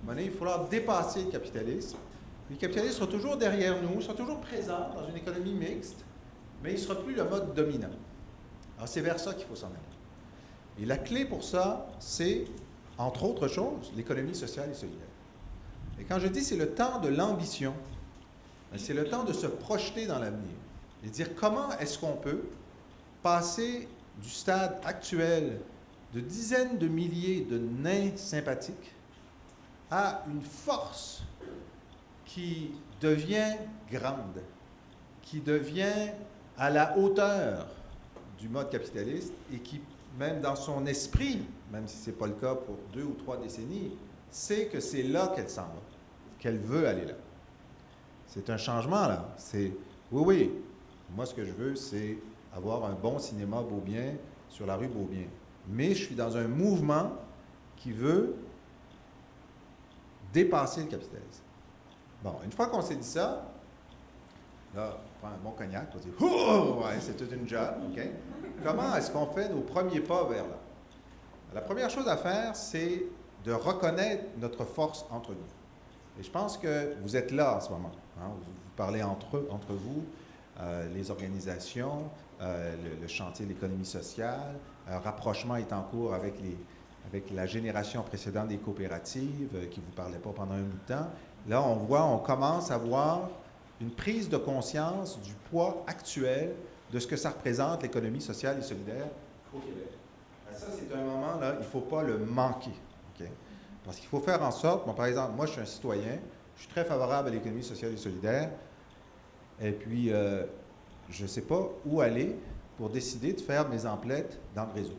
moment donné, il va falloir dépasser le capitalisme. Les capitalistes seront toujours derrière nous, sont toujours présents dans une économie mixte, mais il ne sera plus le mode dominant. Alors, c'est vers ça qu'il faut s'en aller. Et la clé pour ça, c'est, entre autres choses, l'économie sociale et solidaire. Et quand je dis c'est le temps de l'ambition, c'est le temps de se projeter dans l'avenir et dire comment est-ce qu'on peut passer du stade actuel de dizaines de milliers de nains sympathiques à une force qui devient grande, qui devient à la hauteur du mode capitaliste et qui, même dans son esprit, même si ce n'est pas le cas pour 2 ou 3 décennies, sait que c'est là qu'elle s'en va, qu'elle veut aller là. C'est un changement, là. C'est, oui, moi, ce que je veux, c'est avoir un bon cinéma Beaubien sur la rue Beaubien. Mais je suis dans un mouvement qui veut dépasser le capitalisme. Bon, une fois qu'on s'est dit ça, là, on prend un bon cognac, on dit « Oh, ouais, c'est toute une job, OK? » Comment est-ce qu'on fait nos premiers pas vers là? La première chose à faire, c'est de reconnaître notre force entre nous. Et je pense que vous êtes là en ce moment. Hein? Vous parlez entre vous, les organisations, le chantier de l'économie sociale, un rapprochement est en cours avec la génération précédente des coopératives qui ne vous parlaient pas pendant un bout de temps. Là, on commence à voir une prise de conscience du poids actuel de ce que ça représente, l'économie sociale et solidaire au Québec. Ça, c'est un moment, là, il ne faut pas le manquer. Okay? Parce qu'il faut faire en sorte, bon, par exemple, moi, je suis un citoyen, je suis très favorable à l'économie sociale et solidaire, et puis, je ne sais pas où aller pour décider de faire mes emplettes dans le réseau.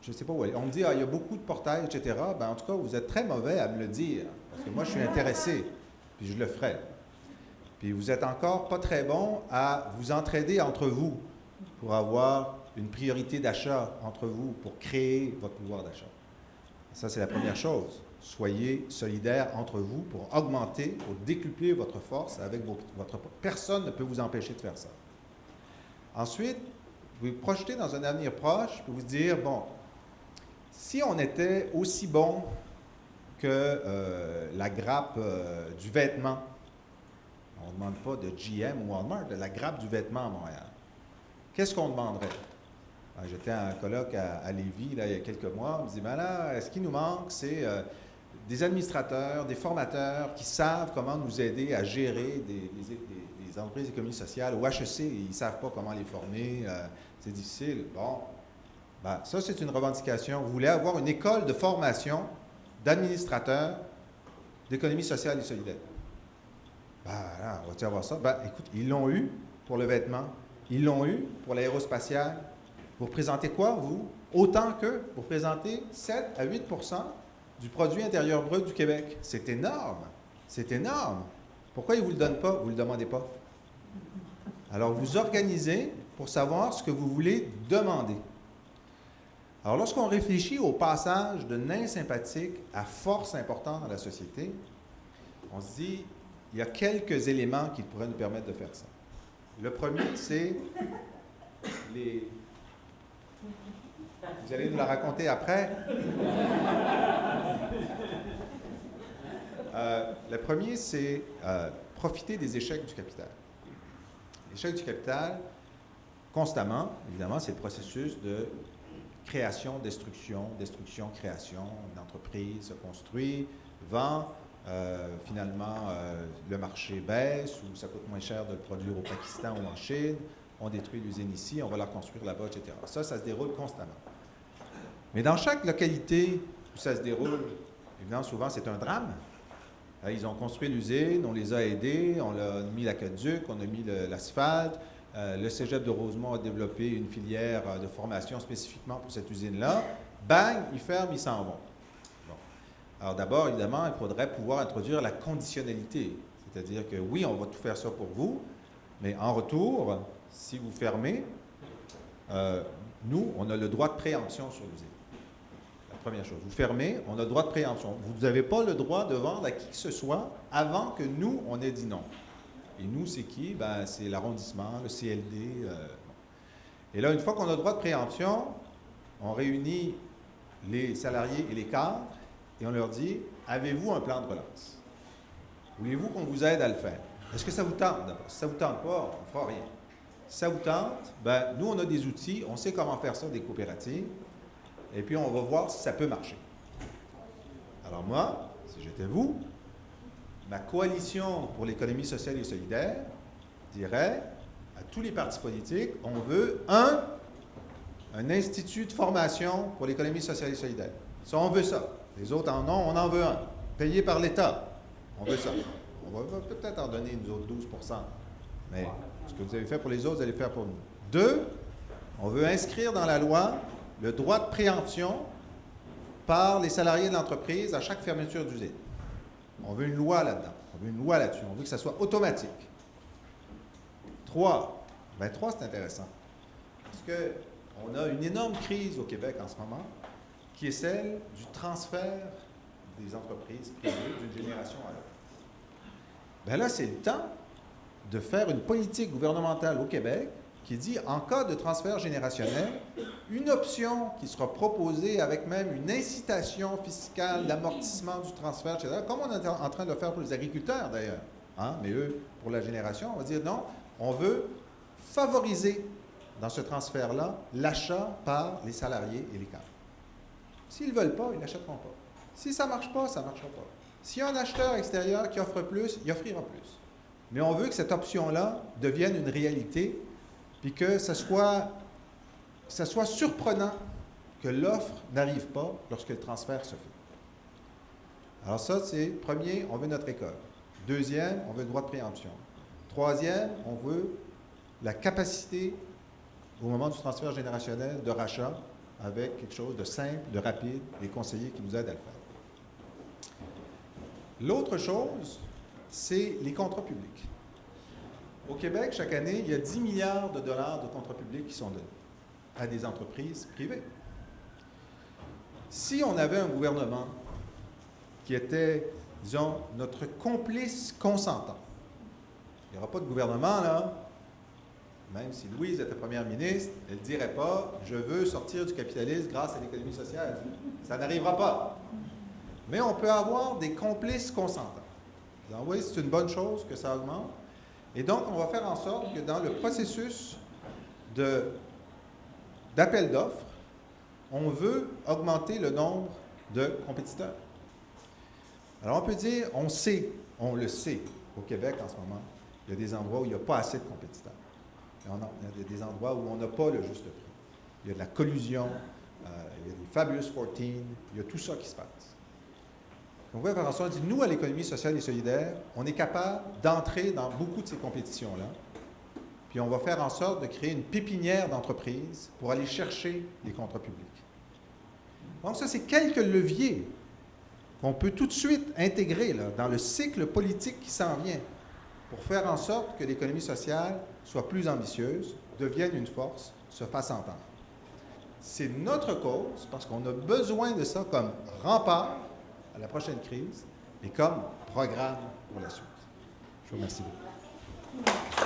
Je ne sais pas où aller. On me dit, il y a beaucoup de portails, etc. Ben, en tout cas, vous êtes très mauvais à me le dire, parce que moi, je suis intéressé, puis je le ferai. Puis vous êtes encore pas très bon à vous entraider entre vous pour avoir une priorité d'achat entre vous, pour créer votre pouvoir d'achat. Ça, c'est la première chose. Soyez solidaires entre vous pour augmenter, pour décupler votre force avec votre... Personne ne peut vous empêcher de faire ça. Ensuite, vous vous projetez dans un avenir proche pour vous dire, bon, si on était aussi bon que la grappe du vêtement, on ne demande pas de GM ou Walmart, de la grappe du vêtement à Montréal, qu'est-ce qu'on demanderait? J'étais à un colloque à Lévis là, il y a quelques mois, on me dit, ben là, ce qui nous manque, c'est des administrateurs, des formateurs qui savent comment nous aider à gérer des entreprises d'économie sociale. Au HEC, ils ne savent pas comment les former, c'est difficile. Bon, ben, ça, c'est une revendication. Vous voulez avoir une école de formation d'administrateurs d'économie sociale et solidaire. Ben, là, on va-t-il avoir ça? Ben, écoute, ils l'ont eu pour le vêtement, ils l'ont eu pour l'aérospatiale. Vous représentez quoi, vous? Autant que vous représentez 7 à 8 du produit intérieur brut du Québec. C'est énorme. C'est énorme. Pourquoi ils ne vous le donnent pas? Vous ne le demandez pas. Alors, vous organisez pour savoir ce que vous voulez demander. Alors, lorsqu'on réfléchit au passage de nains sympathiques à force importante dans la société, on se dit, il y a quelques éléments qui pourraient nous permettre de faire ça. Le premier, c'est les... Vous allez nous la raconter après. Le premier, c'est profiter des échecs du capital. L'échec du capital, constamment, évidemment, c'est le processus de création, destruction, création. Une entreprise se construit, vend, finalement, le marché baisse ou ça coûte moins cher de le produire au Pakistan ou en Chine. On détruit l'usine ici, on va la construire là-bas, etc. Ça se déroule constamment. Mais dans chaque localité où ça se déroule, évidemment, souvent, c'est un drame. Ils ont construit l'usine, on les a aidés, on a mis l'aqueduc, on a mis l'asphalte. Le cégep de Rosemont a développé une filière de formation spécifiquement pour cette usine-là. Bang, ils ferment, ils s'en vont. Bon. Alors d'abord, évidemment, il faudrait pouvoir introduire la conditionnalité. C'est-à-dire que oui, on va tout faire ça pour vous, mais en retour, si vous fermez, nous, on a le droit de préemption sur l'usine. La première chose. Vous fermez, on a le droit de préemption. Vous n'avez pas le droit de vendre à qui que ce soit avant que nous, on ait dit non. Et nous, c'est qui? Ben, c'est l'arrondissement, le CLD. Et là, une fois qu'on a le droit de préemption, on réunit les salariés et les cadres et on leur dit, avez-vous un plan de relance? Voulez-vous qu'on vous aide à le faire? Est-ce que ça vous tente d'abord? Si ça ne vous tente pas, on ne fera rien. Si ça vous tente, ben, nous, on a des outils, on sait comment faire ça, des coopératives, et puis on va voir si ça peut marcher. Alors moi, si j'étais vous, ma coalition pour l'économie sociale et solidaire dirait à tous les partis politiques, on veut un institut de formation pour l'économie sociale et solidaire. Ça, on veut ça. Les autres en ont, on en veut un. Payé par l'État. On veut ça. On va peut-être en donner nous autres 12 %. Mais ce que vous avez fait pour les autres, vous allez faire pour nous. 2, on veut inscrire dans la loi le droit de préemption par les salariés de l'entreprise à chaque fermeture d'usine. On veut une loi là-dedans. On veut une loi là-dessus. On veut que ça soit automatique. 3, bien 3, c'est intéressant. Parce qu'on a une énorme crise au Québec en ce moment, qui est celle du transfert des entreprises privées d'une génération à l'autre. Bien là, c'est le temps de faire une politique gouvernementale au Québec qui dit, en cas de transfert générationnel, une option qui sera proposée avec même une incitation fiscale d'amortissement du transfert, etc., comme on est en train de le faire pour les agriculteurs d'ailleurs. Hein? Mais eux, pour la génération, on va dire non, on veut favoriser dans ce transfert-là l'achat par les salariés et les cadres. S'ils ne veulent pas, ils ne l'achèteront pas. Si ça ne marche pas, ça ne marchera pas. S'il y a un acheteur extérieur qui offre plus, il offrira plus. Mais on veut que cette option-là devienne une réalité, puis que ça soit surprenant que l'offre n'arrive pas lorsque le transfert se fait. Alors ça, c'est premier, on veut notre école. Deuxième, on veut le droit de préemption. Troisième, on veut la capacité, au moment du transfert générationnel, de rachat, avec quelque chose de simple, de rapide, des conseillers qui nous aident à le faire. L'autre chose, c'est les contrats publics. Au Québec, chaque année, il y a 10 milliards de dollars de contrats publics qui sont donnés à des entreprises privées. Si on avait un gouvernement qui était, disons, notre complice consentant, il n'y aura pas de gouvernement, là, même si Louise était première ministre, elle ne dirait pas « je veux sortir du capitalisme grâce à l'économie sociale ». Ça n'arrivera pas. Mais on peut avoir des complices consentants. Donc, oui, c'est une bonne chose que ça augmente. Et donc, on va faire en sorte que dans le processus d'appel d'offres, on veut augmenter le nombre de compétiteurs. Alors, on peut dire, on le sait, au Québec en ce moment, il y a des endroits où il n'y a pas assez de compétiteurs. Il y a des endroits où on n'a pas le juste prix. Il y a de la collusion, il y a des Fabulous 14, il y a tout ça qui se passe. Donc, on va faire en sorte, nous, à l'économie sociale et solidaire, on est capable d'entrer dans beaucoup de ces compétitions-là, puis on va faire en sorte de créer une pépinière d'entreprises pour aller chercher les contrats publics. Donc, ça, c'est quelques leviers qu'on peut tout de suite intégrer là, dans le cycle politique qui s'en vient pour faire en sorte que l'économie sociale soit plus ambitieuse, devienne une force, se fasse entendre. C'est notre cause parce qu'on a besoin de ça comme rempart à la prochaine crise et comme programme pour la suite. Je vous remercie beaucoup.